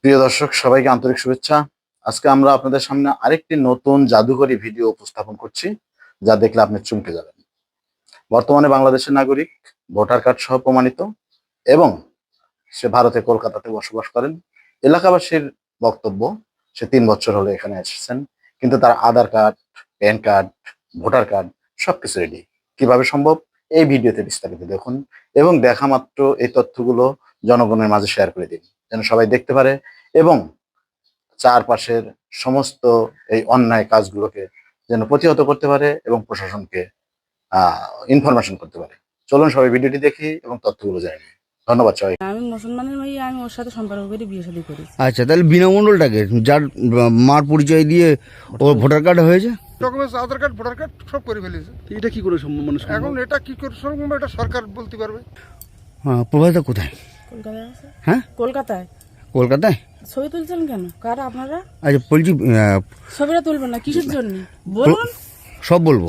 প্রিয় দর্শক, সবাইকে আন্তরিক শুভেচ্ছা। আজকে আমরা আপনাদের সামনে আরেকটি নতুন জাদুকরী ভিডিও উপস্থাপন করছি, যা দেখলে আপনি চমকে যাবেন। বর্তমানে বাংলাদেশের নাগরিক, ভোটার কার্ড সহ প্রমাণিত, এবং সে ভারতে কলকাতাতে বসবাস করেন। এলাকাবাসীর বক্তব্য, সে 3 বছর হলো এখানে এসেছেন, কিন্তু তার Aadhaar card, PAN card, voter card সবকিছু রেডি। কিভাবে সম্ভব? এই ভিডিওতে বিস্তারিত দেখুন, এবং দেখা মাত্র এই তথ্যগুলো জনগণের মাঝে শেয়ার করে দিন, যেন সবাই দেখতে পারে এবং চারপাশের সমস্ত এই অন্যায় কাজগুলোকে যেন প্রতিহত করতে পারে এবং প্রশাসনকে ইনফরমেশন করতে পারে। চলুন সবাই ভিডিওটি দেখি এবং তথ্যগুলো জেনে নিই। ধন্যবাদ সবাই। আমি মুসলমানের মেয়ে, আমি ওর সাথে সম্পর্ক করে বিয়ে শাদী করি। আচ্ছা, তাহলে বিনা মণ্ডলটাকে যার মার পরিচয় দিয়ে ওর ভোটার কার্ড হয়েছে, ডকুমেন্টস, আধার কার্ড, ভোটার কার্ড সব করে ফেলেছে। এটা কি করে সম্ভব? মানে এখন এটা কি করে সম্ভব? এটা সরকার বলতে পারবে। হ্যাঁ, প্রভাসদা কোথায়? কলকাতায় আছে। হ্যাঁ, কলকাতায়। কলকাতায়। ছবি তুলছেন কেন? কার আপনারা? আচ্ছা, বলছি ছবিটা তুলবেন না কিসের জন্য বলুন? সব বলবো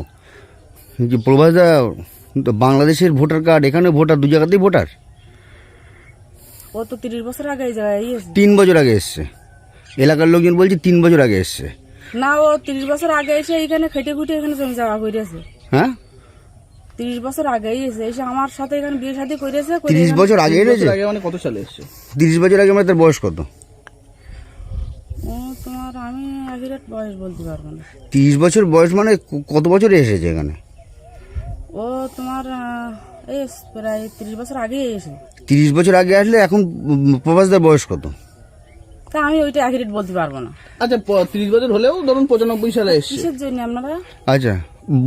যে প্রভাসদা তো বাংলাদেশের ভোটার কার্ড, এখানে ভোটার, দু জায়গাতেই ভোটার। ও তো 30 বছর আগে এই জায়গায় এসেছে। 3 বছর আগে এসছে, এলাকার লোকজন বলছে 3 বছর আগে এসছে। না, ও 30 বছর আগে এসে এখানে খেটে খুঁটে এখানে জমি জায়গা করেছে। হ্যাঁ, 30 বছর আগে এসে এসে আমার সাথে এখানে বিয়ে শাদী করেছে। 30 বছর আগে এসেছে। আগে মানে কত সালে এসছে? 30 বছর আগে মানে তার বয়স কত? ও তোমার আমি এক্সাক্ট বয়স বলতে পারবো না। 30 বছর বয়স মানে কত বছরে এসেছে এখানে? ও তোমার এই প্রায় 30 বছর আগে এসে। 30 বছর আগে আসলে এখন প্রভাসদার বয়স কত? তা আমি ওইটা এক্সাক্ট বলতে পারবো না। আচ্ছা, 30 বছর হলেও ধরুন 95 সালে এসছে। কিসের জন্য আপনারা? আচ্ছা,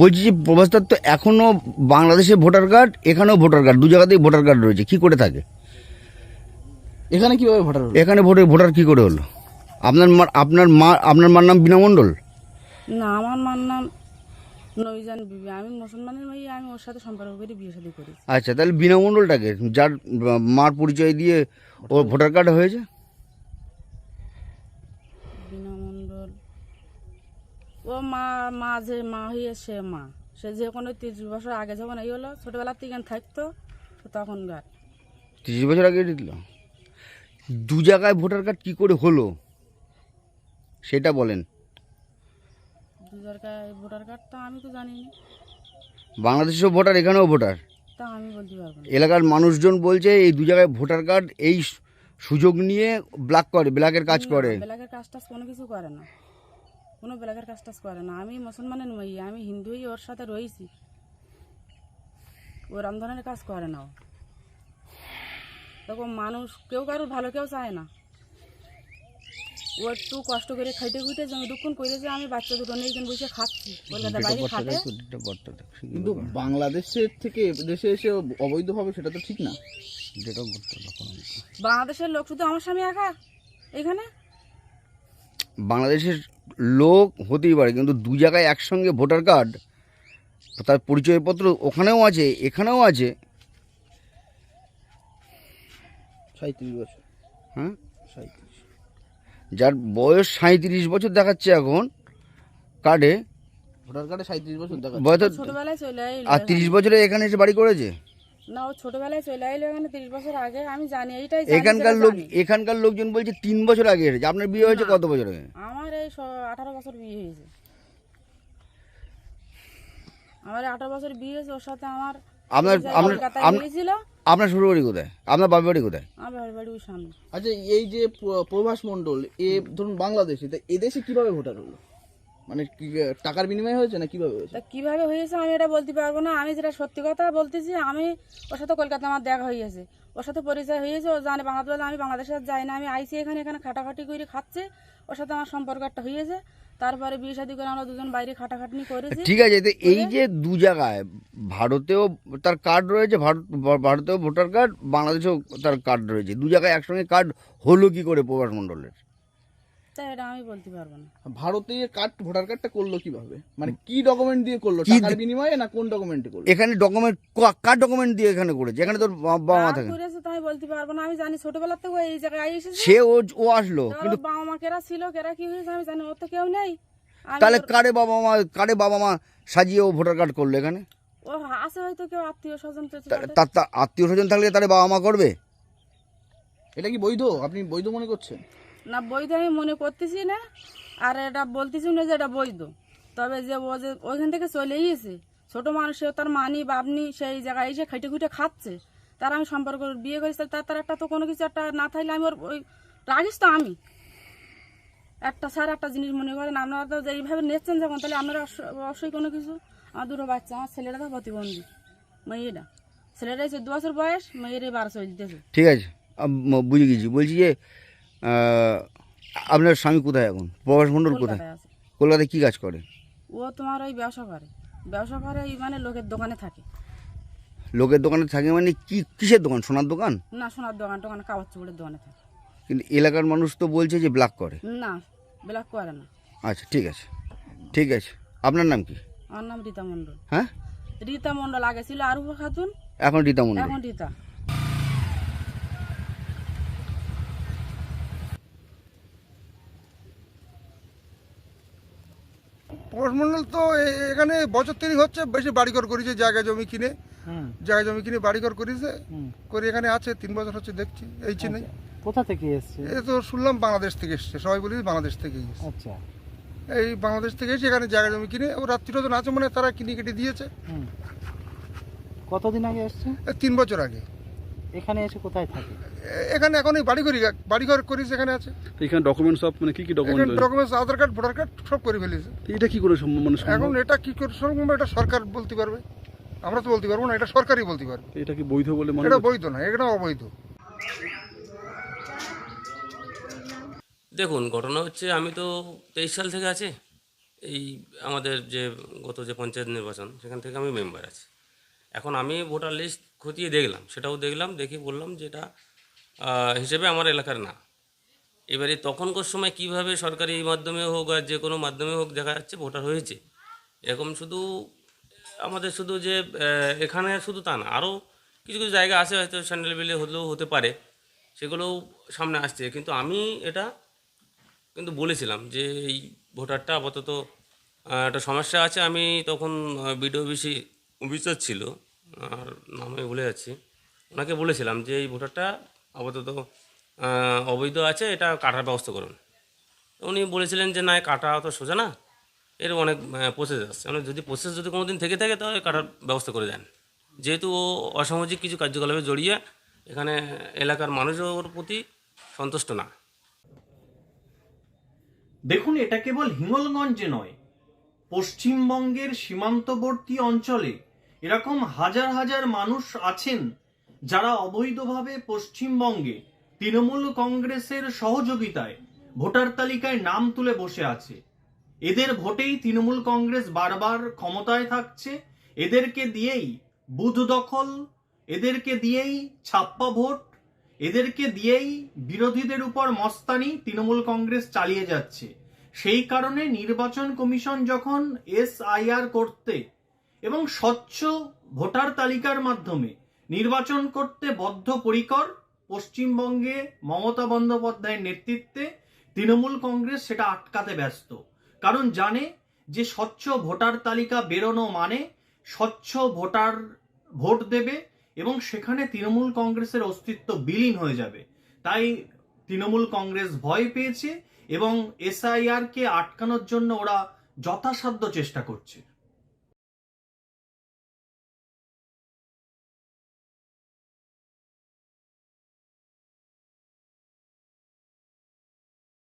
বলছি যে প্রভাসদার তো এখনো বাংলাদেশে ভোটার কার্ড, এখানেও ভোটার কার্ড, দু জায়গাতেই ভোটার কার্ড রয়েছে, কি করে থাকে? এখানে কিভাবে ভোটার হলো? এখানে ভোটার কি করে হলো? আপনার মার নাম বিনা মণ্ডল? না, আমার মার নাম নইজান বিবি। আমি মুসলমানের মেয়ে, আমি ওর সাথে সম্পর্ক করে বিয়ে শাদী করি। আচ্ছা, তাহলে বিনা মণ্ডলটাকে যার মার পরিচয় দিয়ে ওর ভোটার কার্ড হয়েছে? বিনা মণ্ডল ও মা যে মা হয়ে সে মা, সে যে কোনো 30 বছর আগে যখন এই হলো, ছোটবেলা থেকে থাকতো তখন গার 30 বছর আগে দিল। দু জায়গায় ভোটার কার্ড কি করে হলো সেটা বলেন। দু জায়গায় ভোটার কার্ড তা আমি তো জানি না। বাংলাদেশেও ভোটার, এখানেও ভোটার। তা আমি বলতে পারবো না। এলাকার মানুষজন বলছে এই দু জায়গায় ভোটার কার্ড এই সুযোগ নিয়ে ব্ল্যাকের কাজ করে। ব্ল্যাকের কাজ টাজ কোনো কিছু করে না, কোনো ব্ল্যাকের কাজ টাজ করে না। আমি মুসলমানের মেয়ে, আমি হিন্দুই ওর সাথে রয়েছি। ও রামধনের কাজ করে না। তখন মানুষ কেউ কারোর ভালো কেউ চায় না। ও একটু কষ্ট করে খাইতে খুঁটে জমি দুক্ষণ করেছে। আমি বাচ্চা দুটো নেই কেন বসে খাচ্ছি, কলকাতা বাইরে খাটে। কিন্তু বাংলাদেশের থেকে দেশে এসে অবৈধভাবে, সেটা তো ঠিক না। বাংলাদেশের লোক শুধু আমার স্বামী একা এখানে? বাংলাদেশের লোক হতেই পারে, কিন্তু দু জায়গায় একসঙ্গে ভোটার কার্ড, তার পরিচয়পত্র ওখানেও আছে এখানেও আছে। 37 বছর। হ্যাঁ, 37। যার বয়স 37 বছর দেখাচ্ছে এখন কার্ডে, ভোটার কার্ডে 37 বছর দেখা। বয়স তো ছোটবেলায় চলে এলো। আর 30 বছরে এখানে এসে বাড়ি করেছে। না, ও ছোটবেলায় চলে এলো এখানে 30 বছর আগে। আমি জানি, এইটাই এখানকার লোকজন বলছে 3 বছর আগে এসেছে। আপনার বিয়ে হয়েছে কত বছর আগে? আমার এই 18 বছর বিয়ে হয়েছে। আমার 18 বছর বিয়ে হয়েছে। ওর সাথে আমার ছিল। আপনার শ্বশুর বাড়ি কোথায়? আপনার বাপের বাড়ি কোথায়? আমার বাড়ি ওই সামনে। আচ্ছা, এই যে প্রভাস মণ্ডল, এ ধরুন বাংলাদেশে, তা এদেশে কিভাবে ভোটার হলো? মানে কি টাকার বিনিময়ে হয়েছে না কিভাবে হয়েছে? তা কিভাবে হয়েছে আমি এটা বলতে পারবো না। আমি যেটা সত্যি কথা বলতেছি, আমি ওর সাথে কলকাতা আমার দেখা হয়েছে, ওর সাথে পরিচয় হয়েছে। ও জানে বাংলাদেশ, আমি বাংলাদেশে যাই না, আমি আইসি এখানে খাটাখাটি করে খাচ্ছে। ওর সাথে আমার সম্পর্ক একটা হয়েছে। তারপরে বিয়ে শাদী করে আমরা দুজন বাইরে খাটাখাটনি করেছি। ঠিক আছে, তো এই যে দু জায়গায়, ভারতেও তার কার্ড রয়েছে, ভারতেও ভোটার কার্ড, বাংলাদেশেও তার কার্ড রয়েছে, দু জায়গায় একসঙ্গে কার্ড হলো কি করে প্রভাস মণ্ডলের? তাই এটা আমি বলতে পারবো না। ভারতে ভোটার কার্ডটা করলো কিভাবে? মানে কি ডকুমেন্ট দিয়ে করলো? টাকার বিনিময়ে না কোন ডকুমেন্টে করলো? এখানে ডকুমেন্ট, কার ডকুমেন্ট দিয়ে এখানে করেছে? এখানে তোর বাবা মা থাকে। করেছে তাই বলতে পারবো না। আমি জানি ছোটবেলা থেকে এই জায়গায় এসেছে। সে ও আসলো, কিন্তু বাবা মা কেরা ছিল, কেরা কি হয়েছে আমি জানি। ওর তো কেউ নেই। তাহলে কারে বাবা মা সাজিয়ে ও ভোটার কার্ড করলো এখানে? ও আছে হয়তো কেউ আত্মীয় স্বজন। তার আত্মীয় স্বজন থাকলে তারে বাবা মা করবে? এটা কি বৈধ? আপনি বৈধ মনে করছেন? না বৈধ আমি মনে করতেছি না, আর এটা বলতেছি না যে এটা বৈধ। তবে যে ও যে ওইখান থেকে চলে গিয়েছে, ছোট মানুষেও তার মানি বাপনি সেই জায়গায় এসে খেটে খুঁটে খাচ্ছে, তার আমি সম্পর্ক বিয়ে করেছি, তার একটা তো কোনো কিছু একটা না থাকলে আমি ওর ওই রাগিস তো আমি একটা স্যার একটা জিনিস মনে করেন আপনারা তো এইভাবে নিচ্ছেন যখন, তাহলে আপনারা অবশ্যই কোনো কিছু। আমার দুটো বাচ্চা, আমার ছেলেটা তো প্রতিবন্ধী, মেয়েটা ছেলেটা 14 বছর বয়স, মেয়ের 12 চলতেছে। ঠিক আছে, বুঝে গেছি। বলছি যে আপনার স্বামী কোথায় এখন? প্রভাস মণ্ডল কোথায়? কলকাতায় আছে। কলকাতায় কী কাজ করে? ও তোমার ওই ব্যবসা করে, ব্যবসা করে এই মানে লোকের দোকানে থাকে। লোকের দোকানে থাকে মানে কি, কিসের দোকান? সোনার দোকান? না সোনার দোকান টোকান, কাপড় চোপড়ের দোকানে থাকে। কিন্তু এলাকার মানুষ তো বলছে যে ব্ল্যাক করে। না ব্ল্যাক করে না। আচ্ছা ঠিক আছে, ঠিক আছে। আপনার নাম কি? আমার নাম রীতা মণ্ডল। হ্যাঁ, রীতা মণ্ডল, আগে ছিল আরুফা খাতুন, এখন রীতা মণ্ডল। এখন রীতা। প্রভাস মণ্ডল তো এখানে বছর 3 হচ্ছে, বেশি বাড়িঘর করেছে, জায়গা জমি কিনে বাড়িঘর করেছে, করে এখানে আছে 3 বছর হচ্ছে দেখছি, এই চিনে। কোথা থেকে এসছে? এ তো শুনলাম বাংলাদেশ থেকে এসছে, সবাই বলি বাংলাদেশ থেকে এসছে। আচ্ছা, এই বাংলাদেশ থেকে এসে এখানে জায়গা জমি কিনে, ও রাত্রিটা তো আছে মানে তারা কিনে কেটে দিয়েছে। কতদিন আগে এসছে? 3 বছর আগে। এখানে এসে কোথায় থাকে? এখানে এখন এই বাড়িঘর করেছে, এখানে আছে। তো এখানে ডকুমেন্ট সব মানে কি কি ডকুমেন্ট? এখানে ডকুমেন্টস আধার কার্ড ভোটার কার্ড সব করে ফেলেছে। এটা কি করে সম্ভব? মানে সম্ভব? এখন এটা কি করে সম্ভব, এটা সরকার বলতে পারবে, আমরা তো বলতে পারবো না, এটা সরকারই বলতে পারবে। এটা কি বৈধ বলে মনে এটা করছেন? বৈধ না, এটা অবৈধ। দেখুন, ঘটনা হচ্ছে আমি তো 23 সাল থেকে আছি এই আমাদের যে গত যে পঞ্চায়েত নির্বাচন, সেখান থেকে আমি মেম্বার আছি। এখন আমি ভোটার লিস্ট খতিয়ে দেখলাম, সেটাও দেখলাম, দেখে বললাম যে এটা হিসেবে আমার এলাকার না। এবারে তখনকার সময় কিভাবে সরকারি মাধ্যমে হোক আর যে কোনো মাধ্যমে হোক দেখা যাচ্ছে ভোটার হয়েছে, এরকম শুধু আমাদের শুধু যে এখানে শুধু তা না, আরও কিছু কিছু জায়গা আছে হয়তো স্যান্ডেল বিলে হলেও হতে পারে, সেগুলোও সামনে আসছে। কিন্তু আমি এটা কিন্তু বলেছিলাম যে এই ভোটারটা আপাতত একটা সমস্যা আছে। আমি তখন বিডিও অফিসার ছিল, আর নাম আমি ভুলে যাচ্ছি, ওনাকে বলেছিলাম যে এই ভোটারটা আপাতত অবৈধ আছে, এটা কাটার ব্যবস্থা করুন। উনি বলেছিলেন যে না, কাটা অত সোজা না, এর অনেক প্রসেস আছে, মানে যদি প্রসেস যদি কোনো দিন থেকে থাকে তাহলে কাটার ব্যবস্থা করে দেন। যেহেতু ও অসামাজিক কিছু কার্যকলাপে জড়িয়ে এখানে এলাকার মানুষের প্রতি সন্তুষ্ট না। দেখুন, এটা কেবল হিঙ্গলগঞ্জে নয়, পশ্চিমবঙ্গের সীমান্তবর্তী অঞ্চলে এরকম হাজার হাজার মানুষ আছেন যারা অবৈধভাবে পশ্চিমবঙ্গে তৃণমূল কংগ্রেসের সহযোগিতায় ভোটার তালিকায় নাম তুলে বসে আছে। এদের ভোটেই তৃণমূল কংগ্রেস বারবার ক্ষমতায় থাকছে, এদেরকে দিয়েই বুথ দখল, এদেরকে দিয়েই ছাপ্পা ভোট, এদেরকে দিয়েই বিরোধীদের উপর মস্তানি তৃণমূল কংগ্রেস চালিয়ে যাচ্ছে। সেই কারণে নির্বাচন কমিশন যখন SIR করতে এবং স্বচ্ছ ভোটার তালিকার মাধ্যমে নির্বাচন করতে বদ্ধপরিকর, পশ্চিমবঙ্গে মমতা বন্দ্যোপাধ্যায়ের নেতৃত্বে তৃণমূল কংগ্রেস সেটা আটকাতে ব্যস্ত। কারণ জানে যে স্বচ্ছ ভোটার তালিকা বেরোনো মানে স্বচ্ছ ভোটার ভোট দেবে এবং সেখানে তৃণমূল কংগ্রেসের অস্তিত্ব বিলীন হয়ে যাবে। তাই তৃণমূল কংগ্রেস ভয় পেয়েছে এবং SIR কে আটকানোর জন্য ওরা যথাসাধ্য চেষ্টা করছে।